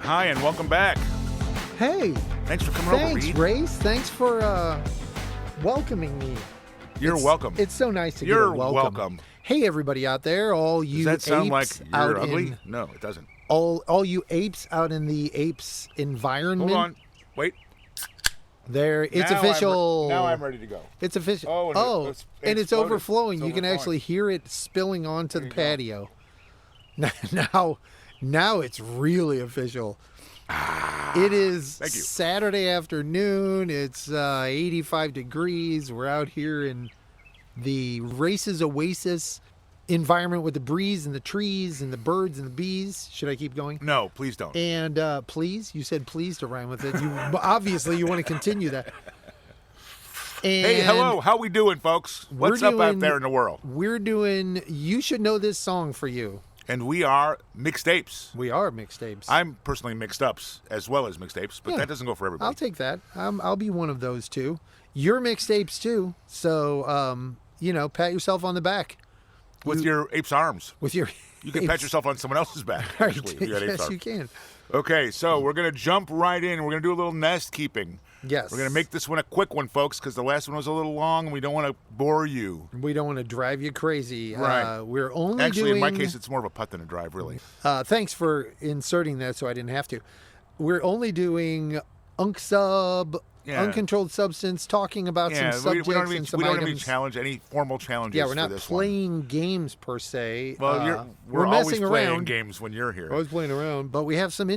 Hi, and welcome back. Hey. Thanks for coming over, Reed. Thanks, Rayce. Thanks for welcoming me. You're welcome. It's so nice to get a welcome. You're welcome. Hey, everybody out there, all you Does that sound like apes you're out ugly? in No, it doesn't. all you apes out in the apes environment. Hold on. Wait. There, it's Now official. Now I'm ready to go. It's official. Oh, and it's exploded. overflowing. It's You can overflowing. actually hear it spilling onto the you go. patio. Now it's really official. It is Thank you. Saturday afternoon. It's 85 degrees. We're out here in the Rayce's oasis environment with the breeze and the trees and the birds and the bees. Should I keep going? No, please don't. And please, you said please to rhyme with it. Obviously, you want to continue that. And Hey, hello. How we doing, folks? What's up out there in the world? We're doing You Should Know This Song for You. And we are MixedAPEZ. We are MixedAPEZ. I'm personally mixed ups as well as MixedAPEZ, but Yeah. that doesn't go for everybody. I'll take that. I'll be one of those two. You're MixedAPEZ too. So, pat yourself on the back. With your ape's arms. With your You can pat yourself on someone else's back, actually, if you got ape's Yes, arms. you can. Okay, so we're going to jump right in. We're going to do a little nest keeping. Yes. We're going to make this one a quick one, folks, because the last one was a little long, and we don't want to bore you. We don't want to drive you crazy. Right. We're only Actually, doing... in my case, it's more of a putt than a drive, really. Thanks for inserting that so I didn't have to. We're only doing uncontrolled substance, talking about some subjects we don't and some have any items. challenge, any formal challenges. Yeah, we're not for this playing games per se. One. Well, we're messing always playing around. games when you're here. Always playing around, but we have some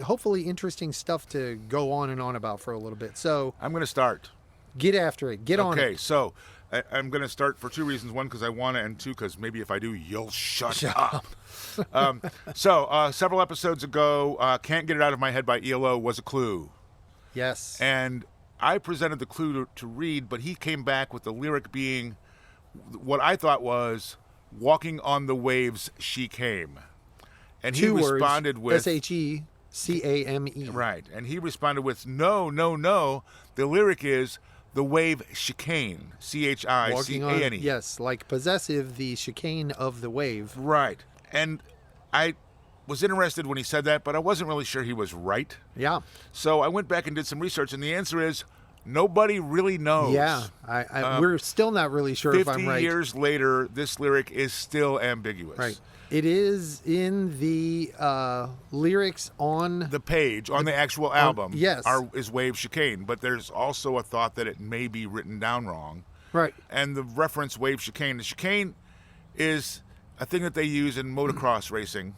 hopefully interesting stuff to go on and on about for a little bit. So I'm going to start. get after it. Get on it. Okay, so I'm going to start for two reasons. One, because I want to, and two, because maybe if I do, you'll shut up. Several episodes ago, Can't Get It Out of My Head by ELO was a clue. Yes. And I presented the clue to Reed, but he came back with the lyric being what I thought was "Walking on the Waves She Came." And he Two responded words, with SHECAME. Right. And he responded with no, no, no. The lyric is "The Wave Chicane." Walking on, CHICANE. yes, like possessive, the chicane of the wave. Right. And I was interested when he said that, but I wasn't really sure he was right. Yeah. So I went back and did some research, and the answer is nobody really knows. Yeah. We're still not really sure if I'm 50 right. years later, this lyric is still ambiguous. Right. It is in the lyrics on The page on the actual album yes. is Wave Chicane, but there's also a thought that it may be written down wrong. right. And the reference Wave Chicane, the chicane is a thing that they use in motocross racing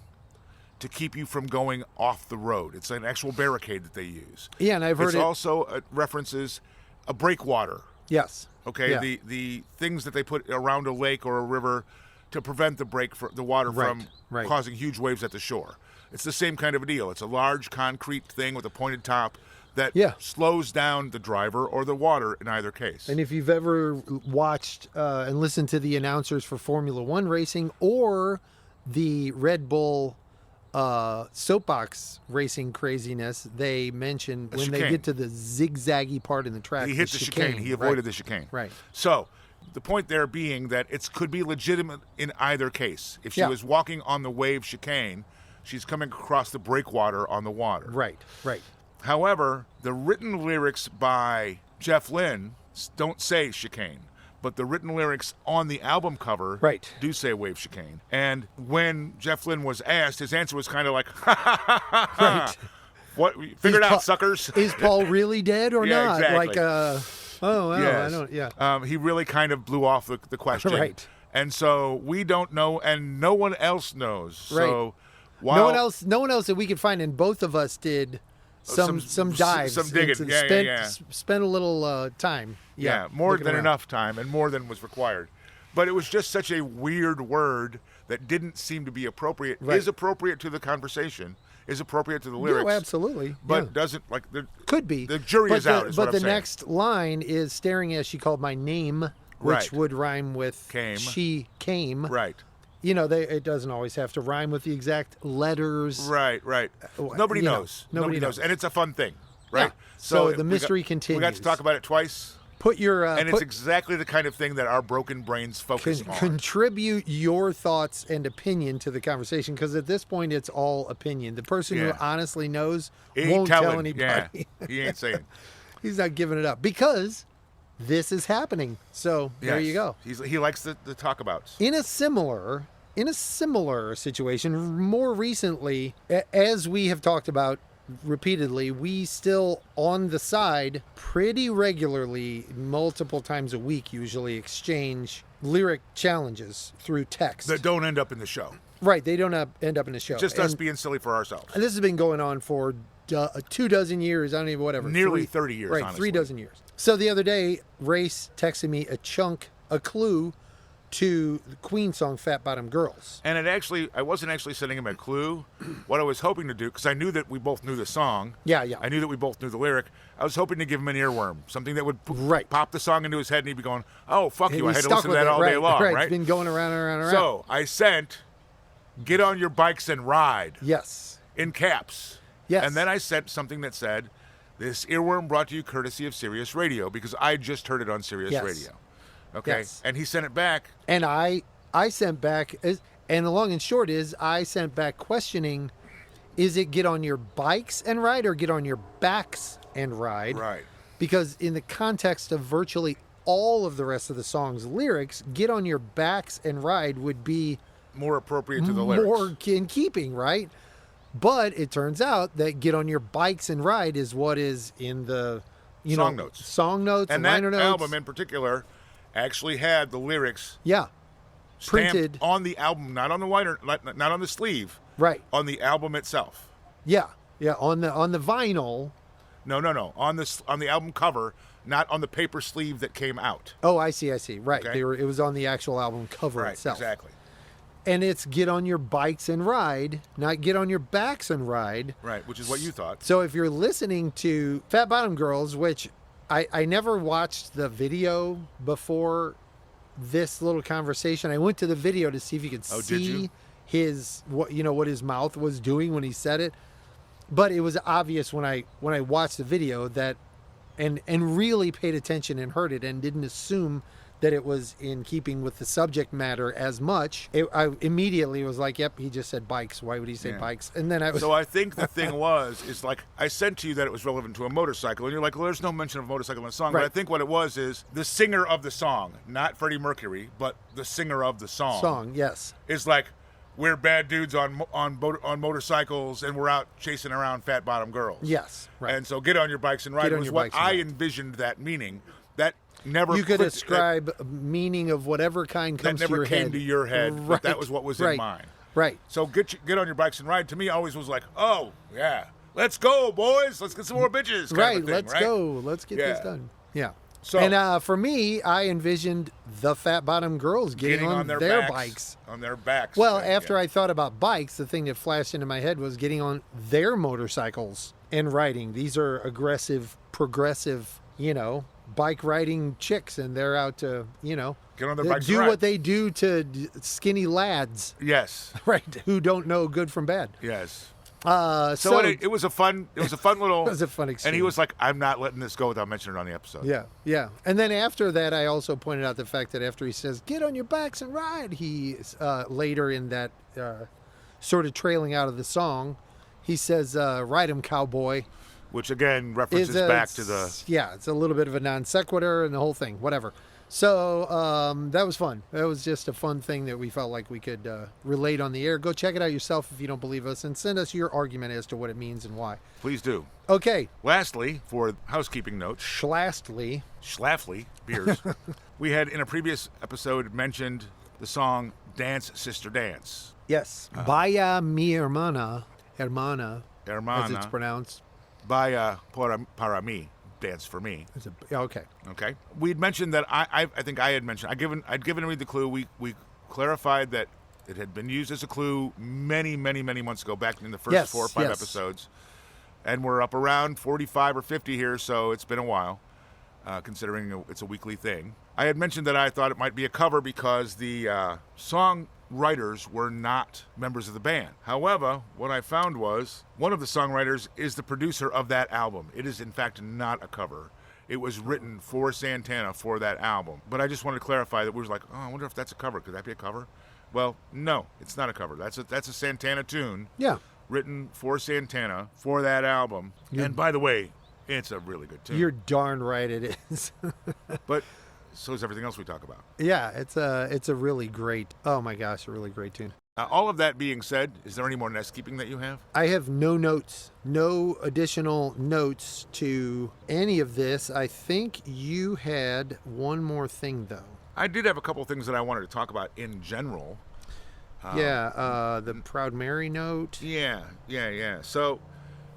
to keep you from going off the road. It's an actual barricade that they use. Yeah, and I've heard It's it. also references a breakwater. Yes. Okay, Yeah. the things that they put around a lake or a river to prevent the water from right. causing huge waves at the shore. It's the same kind of a deal. It's a large concrete thing with a pointed top that slows down the driver or the water in either case. And if you've ever watched and listened to the announcers for Formula One racing or the Red Bull soapbox racing craziness, they mention when they get to the zigzaggy part in the track. He hit the chicane. He avoided the chicane. Right. So the point there being that it could be legitimate in either case. If she was walking on the wave chicane, she's coming across the breakwater on the water. Right. Right. However, the written lyrics by Jeff Lynne don't say chicane, but the written lyrics on the album cover do say wave chicane. And when Jeff Lynne was asked, his answer was kind of like, ha, ha, ha, ha, ha. Right. What? Figure it out, suckers. Is Paul really dead or Yeah, not? exactly. Like, oh, well, Yes. I don't, yeah. He really kind of blew off the question. Right. And so we don't know, and no one else knows. Right. So while no one else that we could find, and both of us did some dives. some digging. Spent a little time. Yeah, more looking than around. enough time and more than was required. But it was just such a weird word that didn't seem to be appropriate. Right. Is appropriate to the conversation, is appropriate to the lyrics. No, absolutely. But doesn't, like, could be. The jury is out, is what But I'm the saying. next line is staring as she called my name, which Right. would rhyme with Came. she came. Right. You know, it doesn't always have to rhyme with the exact letters. Right. Nobody knows. Nobody knows. And it's a fun thing, right? Yeah. So the mystery continues. We got to talk about it twice. Put your it's exactly the kind of thing that our broken brains focus on. Contribute your thoughts and opinion to the conversation, because at this point it's all opinion. The person who honestly knows won't tell anybody. Yeah. He ain't saying. He's not giving it up because this is happening. So there you go. He likes the talk about. In a similar situation, more recently, as we have talked about repeatedly, we still on the side pretty regularly, multiple times a week usually, exchange lyric challenges through text that don't end up in the show. Right, they don't end up in the show. Just us being silly for ourselves. And this has been going on for 24 years. I don't even whatever. Nearly 30 years. Right, honestly. 36 years. So the other day, Rayce texted me a clue to the Queen song "Fat Bottom Girls." And I wasn't actually sending him a clue. What I was hoping to do, because I knew that we both knew the song. Yeah. I knew that we both knew the lyric. I was hoping to give him an earworm, something that would pop the song into his head, and he'd be going, "Oh, fuck you! I had to listen to that all day long." Right? It's been going around and around and around. So I sent, "Get on your bikes and ride." Yes. In caps. Yes. And then I sent something that said, "This earworm brought to you courtesy of Sirius Radio," because I just heard it on Sirius Radio. Okay. Yes. And he sent it back. And I sent back, and the long and short is, I sent back questioning, is it get on your bikes and ride or get on your backs and ride? Right. Because in the context of virtually all of the rest of the song's lyrics, get on your backs and ride would be more appropriate to the lyrics. More in keeping, right? But it turns out that get on your bikes and ride is what is in the song notes. Song notes and liner notes. And that album in particular actually had the lyrics printed on the album, not on the liner, not on the sleeve. Right. On the album itself. Yeah. On the vinyl. No. On the album cover, not on the paper sleeve that came out. Oh, I see. Right. Okay. It was on the actual album cover itself. Exactly. And it's get on your bikes and ride, not get on your backs and ride. Right, which is what you thought. So if you're listening to Fat Bottom Girls, which I never watched the video before this little conversation. I went to the video to see if you could see what his mouth was doing when he said it. But it was obvious when I watched the video that and really paid attention and heard it and didn't assume that it was in keeping with the subject matter as much. I immediately was like, yep, he just said bikes. Why would he say bikes? And then I was... So I think the thing is like, I sent to you that it was relevant to a motorcycle, and you're like, well, there's no mention of a motorcycle in the song. Right. But I think what it was is the singer of the song, not Freddie Mercury, but the singer of the song. Yes. Is like, we're bad dudes on motorcycles, and we're out chasing around fat bottom girls. Yes, right. And so get on your bikes and ride was what I envisioned that meaning. That never you could ascribe meaning of whatever kind comes to your head. That never came to your head, right. but that was what was in mine. Right. So get on your bikes and ride to me always was like, oh, yeah, let's go, boys. Let's get some more bitches. Right, let's go. Let's get this done. Yeah. So, and for me, I envisioned the fat bottom girls getting on their bikes. On their backs. Well, after I thought about bikes, the thing that flashed into my head was getting on their motorcycles and riding. These are aggressive, progressive, bike riding chicks, and they're out to, get on their bikes. Do what they do to skinny lads. Yes. Right. Who don't know good from bad. Yes. So it was a fun little. It was a fun exchange. And he was like, "I'm not letting this go without mentioning it on the episode." Yeah. And then after that, I also pointed out the fact that after he says, "Get on your backs and ride," he later in that sort of trailing out of the song, he says, "Ride 'em, cowboy." Which again references back to the... Yeah, it's a little bit of a non sequitur and the whole thing, whatever. So that was fun. That was just a fun thing that we felt like we could relate on the air. Go check it out yourself if you don't believe us, and send us your argument as to what it means and why. Please do. Okay. Lastly, for housekeeping notes... Schlafly beers. We had in a previous episode mentioned the song Dance Sister Dance. Yes. Vaya mi hermana, as it's pronounced. Vaya para mí, dance for me. Okay. We'd mentioned that I think I had mentioned I'd given Reed the clue. We clarified that it had been used as a clue many months ago, back in the first 4 or 5 episodes, and we're up around 45 or 50 here, so it's been a while, considering it's a weekly thing. I had mentioned that I thought it might be a cover because the song writers were not members of the band. However, what I found was one of the songwriters is the producer of that album. It is in fact not a cover. It was written for Santana for that album. But I just wanted to clarify that we were like, oh, I wonder if that's a cover. Could that be a cover? Well, no, it's not a cover. That's a Santana tune. Yeah. Written for Santana for that album. And by the way, it's a really good tune. You're darn right it is. But so is everything else we talk about. Yeah, it's a really great, oh my gosh, a really great tune. All of that being said, is there any more nest keeping that you have? I have no notes, no additional notes to any of this. I think you had one more thing, though. I did have a couple of things that I wanted to talk about in general. The Proud Mary note. Yeah. So,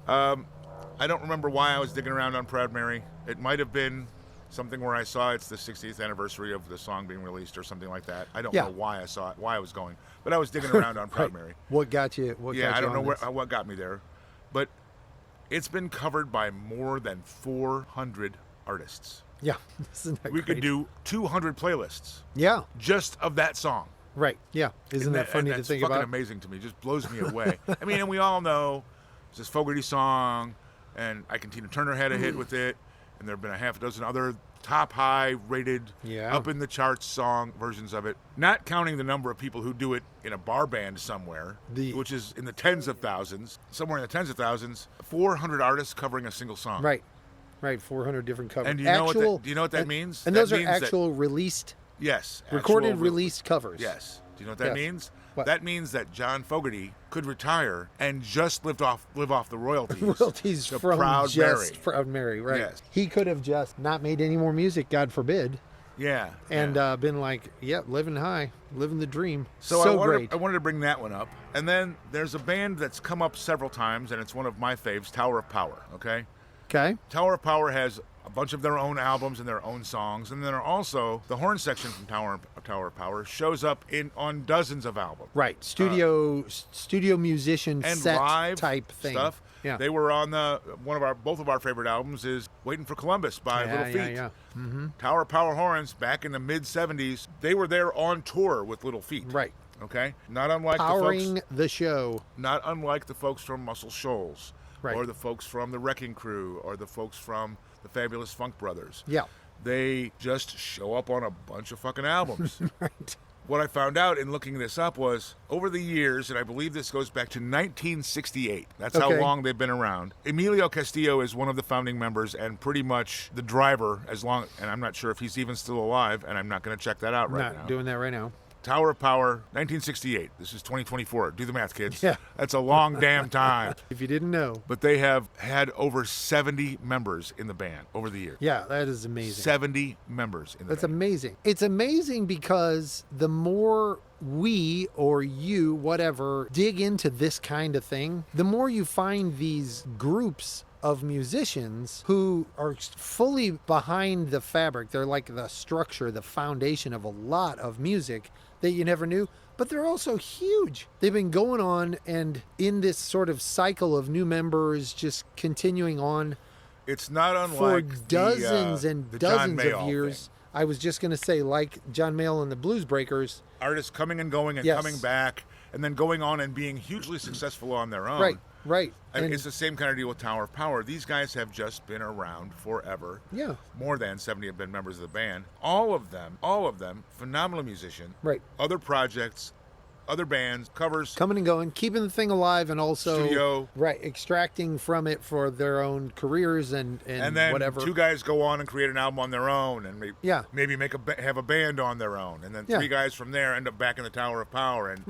I don't remember why I was digging around on Proud Mary. It might have been something where I saw it's the 60th anniversary of the song being released or something like that. I don't know why I saw it, why I was going, but I was digging around on Proud Mary. What got you? I don't know what got me there, but it's been covered by more than 400 artists. Yeah, isn't that we great? could do 200 playlists. Yeah, just of that song. Right. Yeah. Isn't that funny to think about? That's fucking amazing to me. It just blows me away. I mean, and we all know it's this Fogerty song, and Tina Turner had a hit with it, and there have been a half a dozen other top high rated, up in the charts song versions of it. Not counting the number of people who do it in a bar band somewhere, which is in the tens of thousands, somewhere in the tens of thousands. 400 artists covering a single song. Right. 400 different covers. And do you know what that means? And those are actual released. Yes. Recorded, released covers. Yes. Do you know what that means? What? That means that John Fogerty could retire and just live off the royalties. Royalties from Proud Mary, right? Yes. He could have just not made any more music, God forbid. Yeah. And been like, living high, living the dream. So I wanted to bring that one up. And then there's a band that's come up several times, and it's one of my faves, Tower of Power, okay? Okay. Tower of Power has a bunch of their own albums and their own songs, and then also the horn section from Tower of Power shows up on dozens of albums. Right, studio musician and set live type thing. Stuff. Yeah, they were on both of our favorite albums is "Waiting for Columbus" by Little Feat. Yeah. Mm-hmm. Tower of Power horns back in the mid '70s. They were there on tour with Little Feat. Right. Okay. Not unlike powering the show. Not unlike the folks from Muscle Shoals. Right. Or the folks from the Wrecking Crew, or the folks from the Fabulous Funk Brothers. Yeah. They just show up on a bunch of fucking albums. Right. What I found out in looking this up was, over the years, and I believe this goes back to 1968. That's how long they've been around. Emilio Castillo is one of the founding members and pretty much the driver, and I'm not sure if he's even still alive, and I'm not going to check that out right now. Not doing that right now. Tower of Power, 1968. This is 2024. Do the math, kids. Yeah. That's a long damn time. If you didn't know. But they have had over 70 members in the band over the years. Yeah, that is amazing. 70 members in the band. That's amazing. It's amazing because the more we or you, whatever, dig into this kind of thing, the more you find these groups of musicians who are fully behind the fabric. They're like the structure, the foundation of a lot of music that you never knew, but they're also huge. They've been going on and in this sort of cycle of new members just continuing on. It's not unlike for dozens and dozens of years. Thing. I was just going to say, like John Mayall and the Blues Breakers. Artists coming and going and coming back and then going on and being hugely successful on their own. Right. And it's the same kind of deal with Tower of Power. These guys have just been around forever. Yeah. More than 70 have been members of the band. All of them, phenomenal musician. Right. Other projects, other bands, covers. Coming and going, keeping the thing alive and also studio. Right, extracting from it for their own careers and then whatever. Two guys go on and create an album on their own and maybe have a band on their own. And then three guys from there end up back in the Tower of Power. And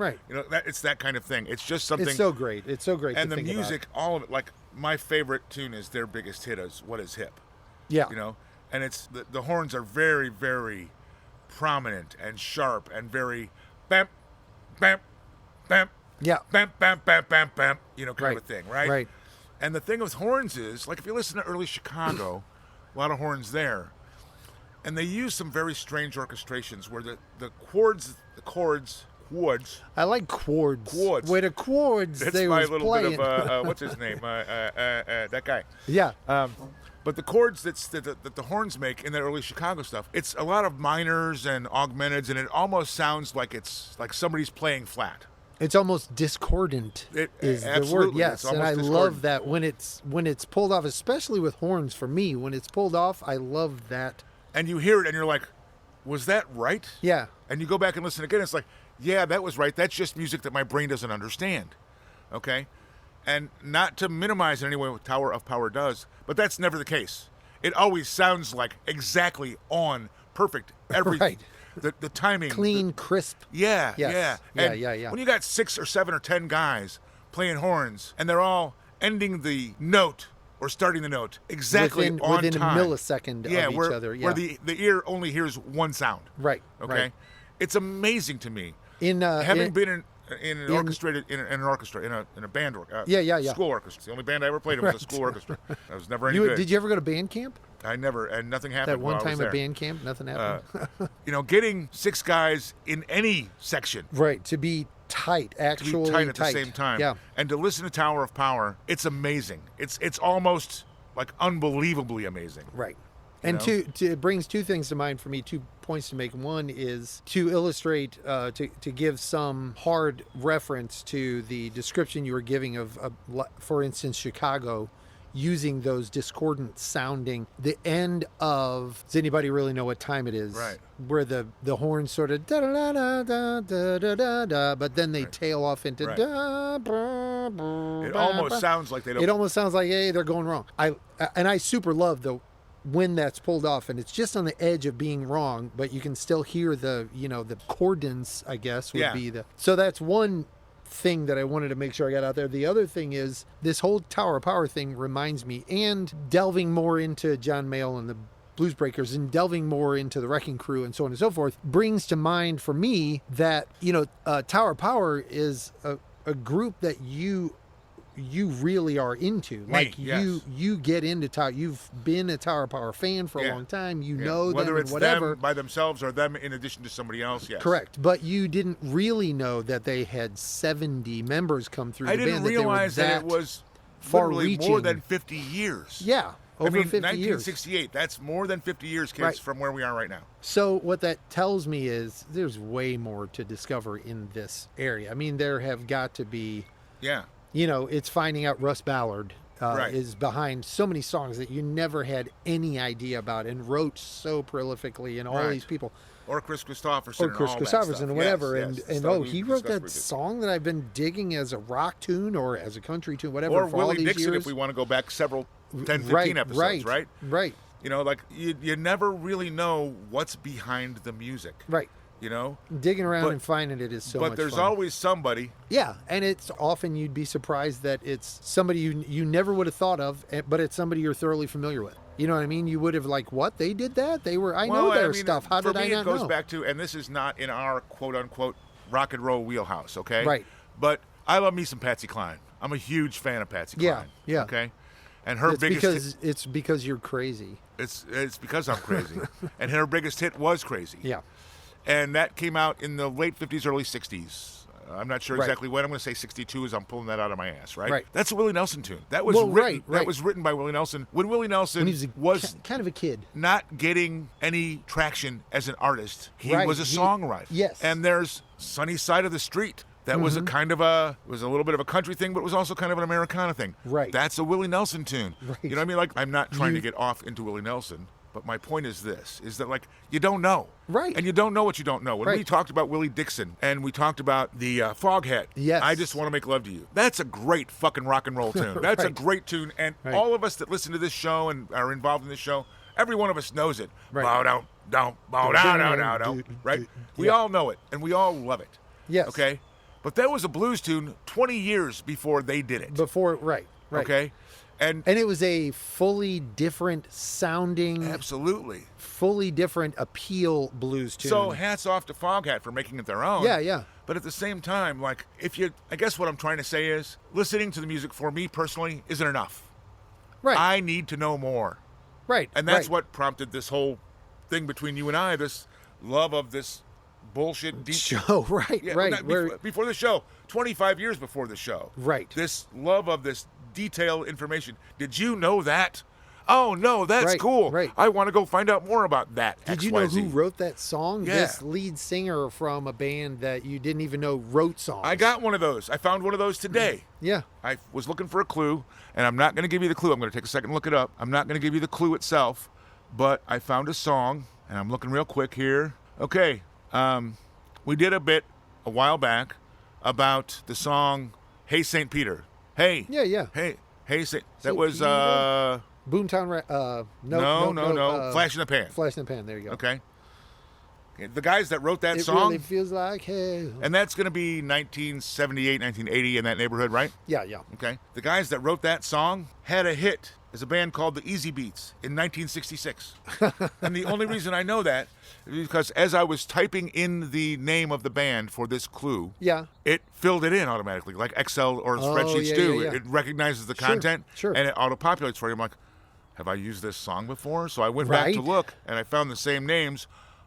it's that kind of thing. It's just something. It's so great. It's so great. And to the think music, about. all of it, like my favorite tune is their biggest hit is What Is Hip. Yeah. And it's the horns are very, very prominent and sharp and very bam, bam, bam, bam, bam, bam, bam, bam, kind of a thing, right? Right. And the thing with horns is, like, if you listen to early Chicago, a lot of horns there, and they use some very strange orchestrations where the chords. I like chords. Where the chords That's they my was little playing. bit of what's his name? That guy. Yeah. But the chords that the horns make in the early Chicago stuff, it's a lot of minors and augmenteds, and it almost sounds like it's like somebody's playing flat. It's almost discordant. Is the word? Yes, and I love that when it's pulled off, especially with horns. For me, when it's pulled off, I love that. And you hear it, and you're like, "Was that right?" Yeah. And you go back and listen again. It's like, "Yeah, that was right. That's just music that my brain doesn't understand." Okay, and not to minimize in any way what Tower of Power does, but that's never the case. It always sounds like exactly on, perfect, everything. Right. The timing. Clean, crisp. Yeah, yes. And yeah. when you got 6 or 7 or 10 guys playing horns, and they're all ending the note or starting the note exactly within time. a millisecond of each other. Yeah. Where the ear only hears one sound. Right. Okay. Right. It's amazing to me. Having been in an orchestra, in a band school orchestra. It's the only band I ever played in was a school orchestra. I was never any good. Did you ever go to band camp? I never, and nothing happened. That one while I was time there. at band camp, nothing happened. Getting 6 guys in any section, right, to be tight, actually tight at the same time, yeah, and to listen to Tower of Power, it's amazing. It's almost like unbelievably amazing. Right. And it brings 2 things to mind for me, 2 points to make. One is to illustrate, to give some hard reference to the description you were giving of for instance, Chicago, using those discordant sounding. The end of, does anybody really know what time it is? Right. Where the horns sort of da da da da da da da da, but then they tail off into da. It almost sounds like they don't. It almost sounds like, hey, they're going wrong. I super love when that's pulled off, and it's just on the edge of being wrong, but you can still hear the chordance, I guess, would be the. So that's one thing that I wanted to make sure I got out there. The other thing is this whole Tower of Power thing reminds me, and delving more into John Mayall and the Blues Breakers and delving more into the Wrecking Crew and so on and so forth, brings to mind for me that Tower of Power is a group that you really are into. You get into Tower. You've been a Tower of Power fan for a long time. You know whether them it's and whatever. them by themselves or them in addition to somebody else. Yes, correct. But you didn't really know that they had 70 members come through the band. I didn't realize that it was far-reaching. More than 50 years. Yeah, over 50 years. 1968. That's more than 50 years, kids, from where we are right now. So what that tells me is there's way more to discover in this area. I mean, there have got to be. Yeah. It's finding out Russ Ballard is behind so many songs that you never had any idea about and wrote so prolifically, and all these people. Or Chris Christopherson. Or Chris Christopherson and whatever. Yes, He wrote that song that I've been digging as a rock tune or as a country tune, whatever. Or for Willie all these Dixon, years. if we want to go back several 10, 15 episodes, right? Right. You never really know what's behind the music. Right. Digging around and finding it is so much fun. But there's always somebody. Yeah, and it's often you'd be surprised that it's somebody you never would have thought of, but it's somebody you're thoroughly familiar with. You know what I mean? You would have what? They did that? I know their stuff. How did I not know? For me, it goes back to, and this is not in our quote-unquote rock and roll wheelhouse, okay? Right. But I love me some Patsy Cline. I'm a huge fan of Patsy Cline. Yeah. Okay? And her biggest hit, it's because you're crazy. It's because I'm crazy. And her biggest hit was Crazy. Yeah. And that came out in the late 50s, early 60s. I'm not sure exactly when. I'm going to say 62 as I'm pulling that out of my ass, right? Right. That's a Willie Nelson tune. That was That was written by Willie Nelson when Willie Nelson was kind of a kid, not getting any traction as an artist. He was a songwriter. Yes. And there's Sunny Side of the Street. That was a kind of was a little bit of a country thing, but it was also kind of an Americana thing. Right. That's a Willie Nelson tune. Right. You know what I mean? Like, I'm not trying to get off into Willie Nelson. But my point is this, is that, you don't know. Right. And you don't know what you don't know. When we talked about Willie Dixon and we talked about the Foghat, yes. I Just Want to Make Love to You. That's a great fucking rock and roll tune. That's a great tune. And all of us that listen to this show and are involved in this show, every one of us knows it. Right. Bow down, down, bow down, down, down, down. Right? We all know it, and we all love it. Yes. Okay? But that was a blues tune 20 years before they did it. Right. Okay? And it was a fully different sounding, absolutely, fully different appeal blues tune. So hats off to Foghat for making it their own. Yeah. But at the same time, I guess what I'm trying to say is, listening to the music for me personally isn't enough. Right. I need to know more. Right. And that's what prompted this whole thing between you and I, this love of this bullshit deep show. Right. Yeah, right. Before the show, 25 years before the show. Right. This love of this detailed information. Did you know that Oh, no, that's Right, cool. right. I want to go find out more about that. Did you know who wrote that song? Yeah. This lead singer from a band that you didn't even know wrote songs. I got one of those. I found one of those today. Yeah. I was looking for a clue, and I'm not going to give you the clue. I'm going to take a second and look it up. I'm not going to give you the clue itself, but I found a song, and I'm looking real quick here. Okay. We did a bit a while back about the song Hey St. Peter. Hey. Yeah. Hey St. That St. was Boomtown no. Flash in the Pan. Flash in the Pan, there you go. Okay. The guys that wrote that It song. really feels like hell. And that's going to be 1978, 1980 in that neighborhood, right? Yeah. Okay. The guys that wrote that song had a hit as a band called the Easy Beats in 1966. And the only reason I know that is because as I was typing in the name of the band for this clue, Yeah. it filled it in automatically, like Excel or spreadsheets do. Yeah. It recognizes the content, Sure. and it auto-populates for you. I'm like, have I used this song before? So I went back to look, and I found the same names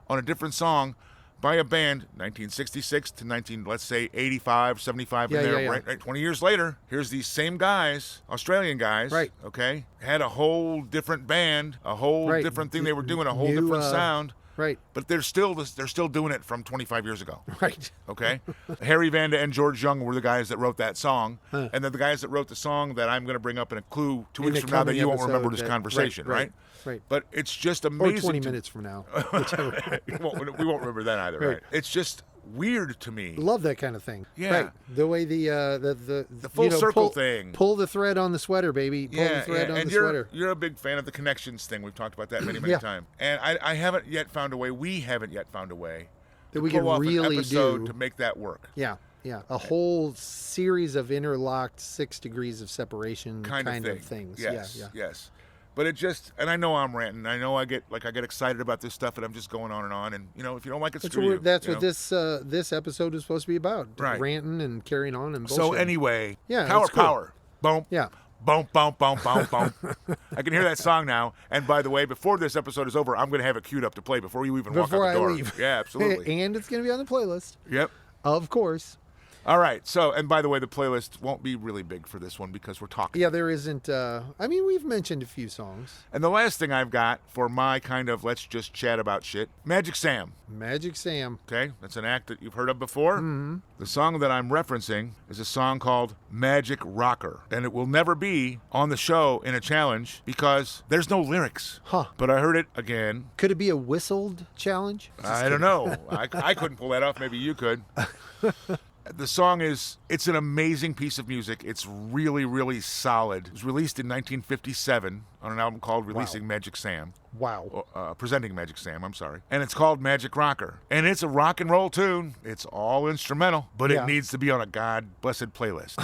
on a different song by a band, 1966 to let's say 85, 75 in there, right? 20 years later, here's these same guys, Australian guys, Right. Okay, had a whole different band, a whole different thing they were doing, a whole different sound. Right. But they're still doing it from 25 years ago. Right. Okay. Harry Vanda and George Young were the guys that wrote that song, and then the guys that wrote the song that I'm going to bring up in a clue 2 weeks from now that you won't remember this conversation, right? Right. But it's just amazing. Or 20 minutes from now. we won't remember that either, right? It's just weird to me. Love that kind of thing. Yeah. Right. The way the full circle thing. Pull the thread on the sweater, baby. Pull the thread on and the you're, sweater. You're a big fan of the connections thing. We've talked about that many times. And I haven't yet found a way, we haven't yet found a way that to we pull can off really an episode do to make that work. Yeah. A whole series of interlocked 6 degrees of separation kind of things. Yes. But it just, and I know I'm ranting. I know I get excited about this stuff, and I'm just going on and on. And if you don't like it, screw you. That's what this episode is supposed to be about. Right. Ranting and carrying on and bullshit. So anyway, cool. power, boom, yeah, boom, boom, boom, boom, boom. I can hear that song now. And by the way, before this episode is over, I'm going to have it queued up to play before you even walk out the door. Leave. Yeah, absolutely. And it's going to be on the playlist. Yep. Of course. All right. So, and by the way, the playlist won't be really big for this one because we're talking. Yeah, there isn't. We've mentioned a few songs. And the last thing I've got for my kind of let's just chat about shit, Magic Sam. Magic Sam. Okay, that's an act that you've heard of before. Mm-hmm. The song that I'm referencing is a song called Magic Rocker. And it will never be on the show in a challenge because there's no lyrics. Huh. But I heard it again. Could it be a whistled challenge? I don't know. I couldn't pull that off. Maybe you could. The song it's an amazing piece of music. It's really, really solid. It was released in 1957 on an album called Releasing Magic Sam. Wow. Presenting Magic Sam, I'm sorry. And it's called Magic Rocker. And it's a rock and roll tune. It's all instrumental, but it needs to be on a God-blessed playlist.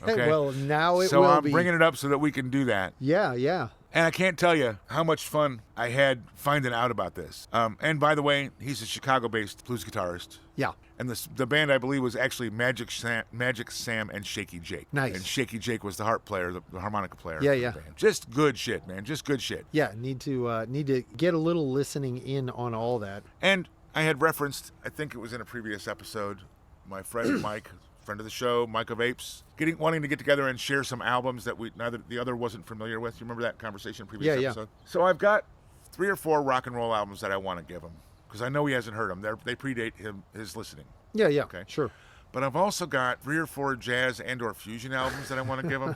Okay, well, now it will be. So I'm bringing it up so that we can do that. Yeah. And I can't tell you how much fun I had finding out about this. And by the way, he's a Chicago-based blues guitarist. Yeah. And the band, I believe, was actually Magic Sam and Shaky Jake. Nice. And Shaky Jake was the harp player, the harmonica player. Yeah. Of the band. Just good shit, man. Just good shit. Yeah, need to get a little listening in on all that. And I had referenced, I think it was in a previous episode, my friend Mike, friend of the show, Mike of Apes, wanting to get together and share some albums that neither the other wasn't familiar with. You remember that conversation in a previous episode? So I've got 3 or 4 rock and roll albums that I want to give him because I know he hasn't heard them. They predate his listening. Yeah. Okay. Sure. But I've also got 3 or 4 jazz and or fusion albums that I want to give him.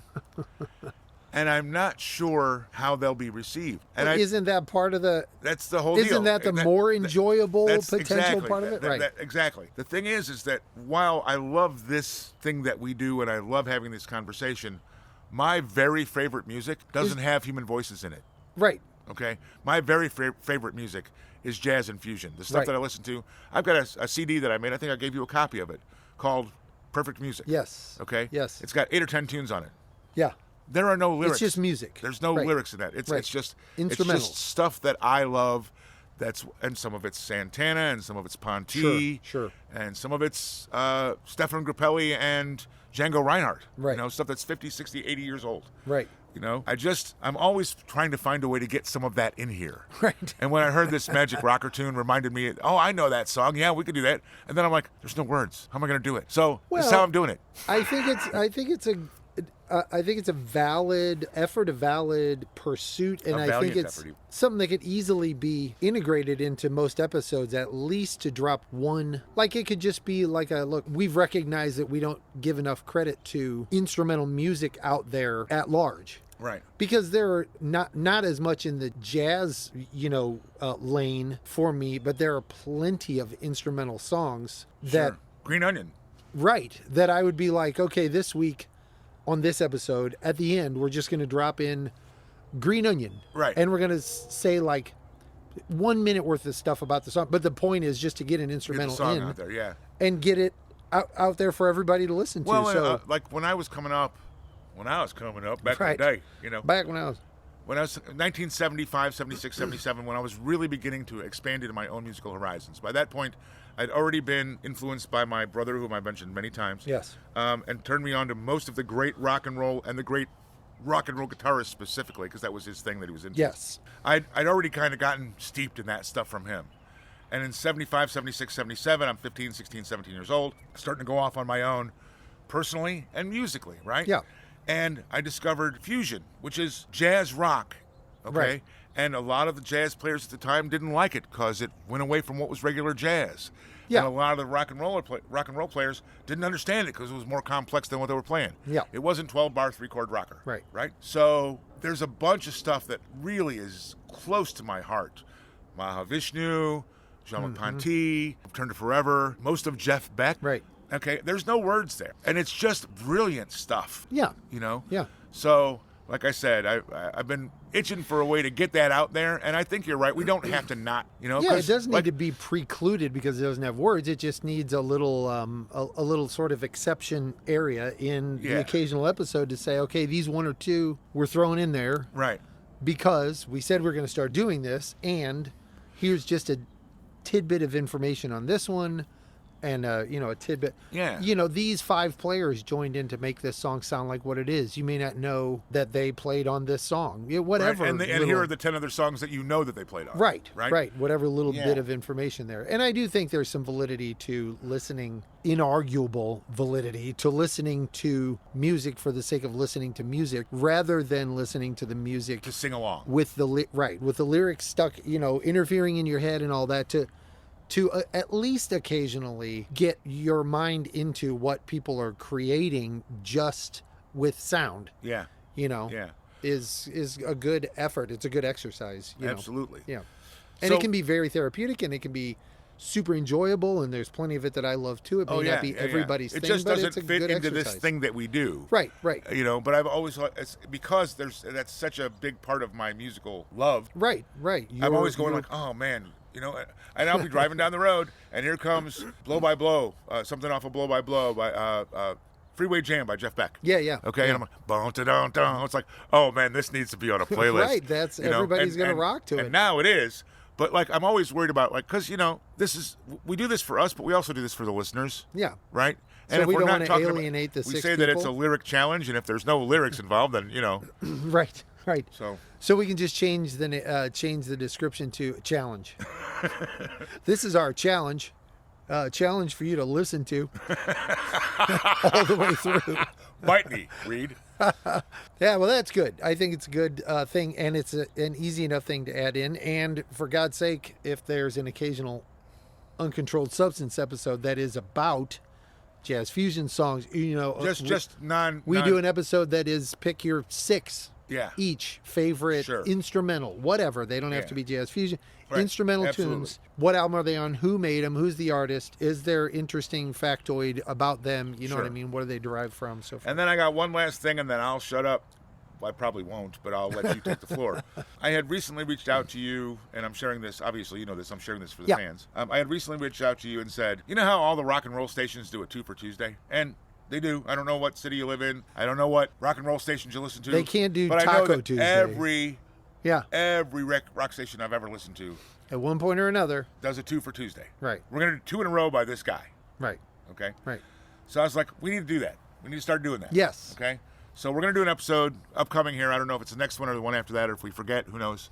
And I'm not sure how they'll be received. And isn't that part of the... That's the whole deal. Isn't that the more enjoyable potential part of it? Right. Exactly. The thing is that while I love this thing that we do and I love having this conversation, my very favorite music doesn't have human voices in it. Right. Okay? My very favorite music is jazz and fusion. The stuff that I listen to. I've got a CD that I made. I think I gave you a copy of it called Perfect Music. Yes. Okay? Yes. It's got 8 or 10 tunes on it. Yeah. There are no lyrics. It's just music. There's no lyrics in that. It's just instrumental. It's just stuff that I love. And some of it's Santana and some of it's Ponte. Sure. And some of it's Stefan Grappelli and Django Reinhardt. Right. Stuff that's 50, 60, 80 years old. Right. I'm always trying to find a way to get some of that in here. Right. And when I heard this Magic Rocker tune reminded me, I know that song. Yeah, we could do that. And then I'm like, there's no words. How am I going to do it? So this is how I'm doing it. I think it's I think it's a valid effort, a valid pursuit, and I think it's something that could easily be integrated into most episodes, at least to drop one. Like, it could just be like look, we've recognized that we don't give enough credit to instrumental music out there at large. Right. Because they're not as much in the jazz, lane for me, but there are plenty of instrumental songs that... Green Onion. Right. That I would be like, okay, this week on this episode, at the end, we're just going to drop in Green Onion. Right. And we're going to say like 1 minute worth of stuff about the song. But the point is just to get an instrumental get the song out there, yeah. And get it out there for everybody to listen to. Well, like when I was coming up back in the day, Back when I was 1975, 76, 77, when I was really beginning to expand into my own musical horizons. By that point, I'd already been influenced by my brother, whom I mentioned many times. Yes. And turned me on to most of the great rock and roll and the great rock and roll guitarists specifically, because that was his thing that he was into. Yes. I'd already kind of gotten steeped in that stuff from him. And in 75, 76, 77, I'm 15, 16, 17 years old, starting to go off on my own personally and musically, right? Yeah. And I discovered fusion, which is jazz rock, okay? Right. And a lot of the jazz players at the time didn't like it because it went away from what was regular jazz. Yeah. And a lot of the rock and roll players didn't understand it because it was more complex than what they were playing. Yeah. It wasn't 12-bar, 3-chord rocker. Right. Right? So there's a bunch of stuff that really is close to my heart. Mahavishnu, Jean-Luc Ponty, Turn to Forever, most of Jeff Beck. Right. Okay, there's no words there. And it's just brilliant stuff. Yeah. Yeah. So, like I said, I've been itching for a way to get that out there, and I think you're right. We don't have to not, Yeah, it doesn't need to be precluded because it doesn't have words. It just needs a little a little sort of exception area in the occasional episode to say, okay, these one or two we're throwing in there. Right. Because we said we're going to start doing this, and here's just a tidbit of information on this one. And, a tidbit. Yeah. These 5 players joined in to make this song sound like what it is. You may not know that they played on this song. Whatever. Right. And here are the 10 other songs that you know that they played on. Right. Whatever little bit of information there. And I do think there's some validity to listening, inarguable validity, to listening to music for the sake of listening to music rather than listening to the music. To sing along. With the lyrics stuck, interfering in your head and all that to at least occasionally get your mind into what people are creating just with sound. Yeah. Is a good effort. It's a good exercise. Absolutely. Yeah. And it can be very therapeutic, and it can be super enjoyable, and there's plenty of it that I love too. It may not be everybody's thing, it just but doesn't it's a fit good into exercise. this thing that we do. Right. But I've always thought it's because that's such a big part of my musical love. Right. I'm always going like, oh man, and I'll be driving down the road, and here comes Blow by Blow, something off of Blow by Blow by Freeway Jam by Jeff Beck. Yeah. Okay, and I'm like, boom-da-dum-dum. It's like, oh man, this needs to be on a playlist. Right, that's everybody's gonna rock to it. And now it is. But like, I'm always worried about because we do this for us, but we also do this for the listeners. Yeah. Right. And so if we don't want to alienate the 6 people. We say that it's a lyric challenge, and if there's no lyrics involved, then Right. So we can just change the description to challenge. This is our challenge. Challenge for you to listen to all the way through. Bite me, Reed. Yeah, well, that's good. I think it's a good thing, and it's an easy enough thing to add in. And for God's sake, if there's an occasional Uncontrolled Substance episode that is about jazz fusion songs, we do an episode that is pick your 6 each favorite instrumental, whatever. They don't have to be jazz fusion. Right. Instrumental tunes. What album are they on? Who made them? Who's the artist? Is there interesting factoid about them? You know what I mean? What do they derive from? So forth. And then I got one last thing, and then I'll shut up. Well, I probably won't, but I'll let you take the floor. I had recently reached out to you, and I'm sharing this. Obviously, you know this. I'm sharing this for the fans. I had recently reached out to you and said, you know how all the rock and roll stations do a 2 for Tuesday? And they do. I don't know what city you live in. I don't know what rock and roll stations you listen to. They can't do but Taco I know that Tuesday. Every rock station I've ever listened to, at one point or another, does a 2 for Tuesday. Right. We're going to do 2 in a row by this guy. Right. Okay? Right. So I was like, we need to do that. We need to start doing that. Yes. Okay? So we're going to do an episode upcoming here. I don't know if it's the next one or the one after that, or if we forget, who knows.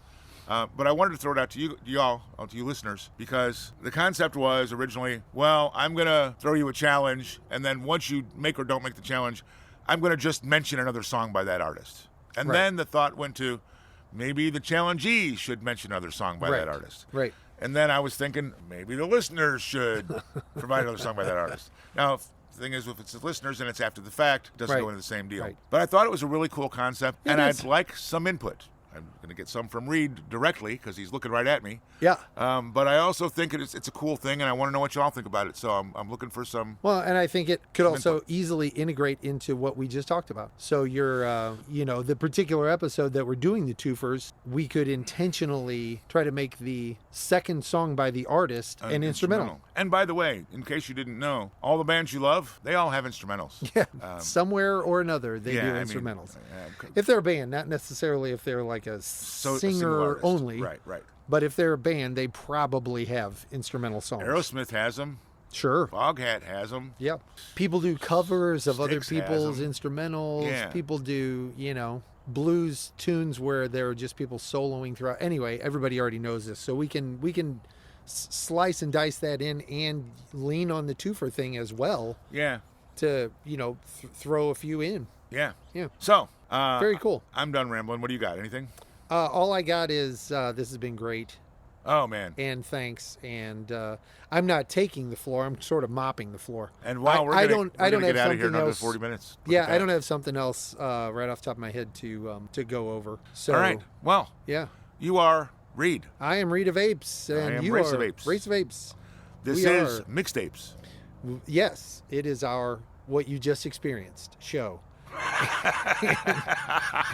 But I wanted to throw it out to you listeners, because the concept was originally, well, I'm going to throw you a challenge, and then once you make or don't make the challenge, I'm going to just mention another song by that artist. And Right. then the thought went to maybe the challengees should mention another song by that artist. Right. And then I was thinking maybe the listeners should provide another song by that artist. Now, the thing is, if it's the listeners and it's after the fact, it doesn't Right. go into the same deal. Right. But I thought it was a really cool concept, It and is. I'd like some input. I'm going to get some from Reed directly because he's looking right at me. Yeah. But I also think it's a cool thing, and I want to know what y'all think about it. So I'm looking for some. Well, and I think it could also input. easily integrate into what we just talked about. So the particular episode that we're doing, the Twofers, we could intentionally try to make the second song by the artist an instrumental. And by the way, in case you didn't know, all the bands you love, they all have instrumentals. Yeah. Somewhere or another, they yeah, do I mean, instrumentals. yeah, If they're a band, not necessarily if they're like a a single singer artist. only. Right. But if they're a band, they probably have instrumental songs. Aerosmith has them. Sure. Foghat has them. Yeah. People do covers of other Styx has people's 'em. instrumentals. Yeah. People do, blues tunes where there are just people soloing throughout. Anyway, everybody already knows this. So we can slice and dice that in and lean on the twofer thing as well Yeah. to, throw a few in. Yeah. Yeah. So, Very cool. I'm done rambling. What do you got? Anything? All I got is this has been great. Oh, man. And thanks. And I'm not taking the floor. I'm sort of mopping the floor. And while we're I going don't to have get out of here in something another else. 40 minutes. Yeah, I don't have something else right off the top of my head to go over. So, All right. Well, yeah, you are Reed. I am Reed of Apes, and am you Rayce are of Apes. Rayce of Apes. This We is are- MixedAPEZ. Yes, it is our what you just experienced show.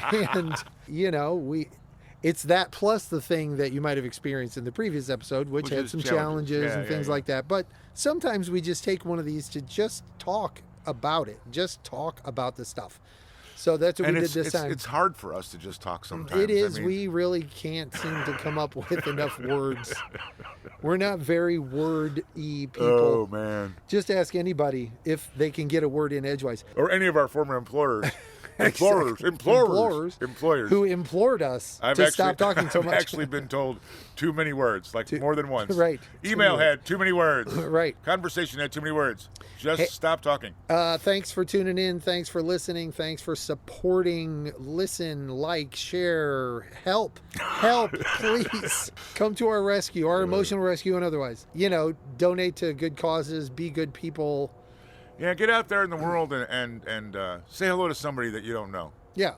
and it's that plus the thing that you might have experienced in the previous episode, which had is some challenges. challenges Yeah, and things yeah. like that. But sometimes we just take one of these to just talk about it, just talk about the stuff. So that's what And we did it's, this it's, time. it's hard for us to just talk sometimes. It is. I mean, We really can't seem to come up with enough words. We're not very word-y people. Oh, man. Just ask anybody if they can get a word in edgewise. Or any of our former employers. Exactly. Employers. Who implored us to stop talking so I've much. actually been told too many words, more than once. Right. Email had too many words. Right. Conversation had too many words. Just stop talking. Thanks for tuning in. Thanks for listening. Thanks for supporting. Listen, like, share, help, please. Come to our rescue, our emotional rescue and otherwise. Donate to good causes, be good people. Yeah, get out there in the world and say hello to somebody that you don't know. Yeah.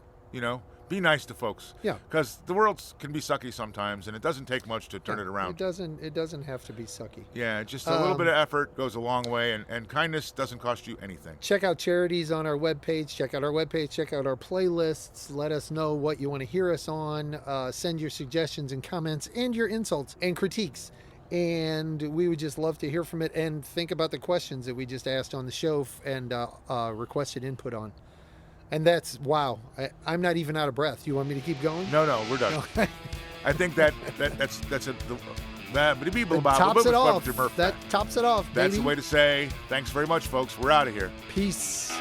Be nice to folks. Yeah. Because the world can be sucky sometimes, and it doesn't take much to turn it around. It doesn't have to be sucky. Yeah, just a little bit of effort goes a long way, and kindness doesn't cost you anything. Check out charities on our webpage. Check out our webpage. Check out our playlists. Let us know what you want to hear us on. Send your suggestions and comments and your insults and critiques. And we would just love to hear from it and think about the questions that we just asked on the show and requested input on. And that's, wow, I'm not even out of breath. You want me to keep going? No, we're done. No. I think that's it. That tops it off. That tops it off, baby. That's the way to say thanks very much, folks. We're out of here. Peace.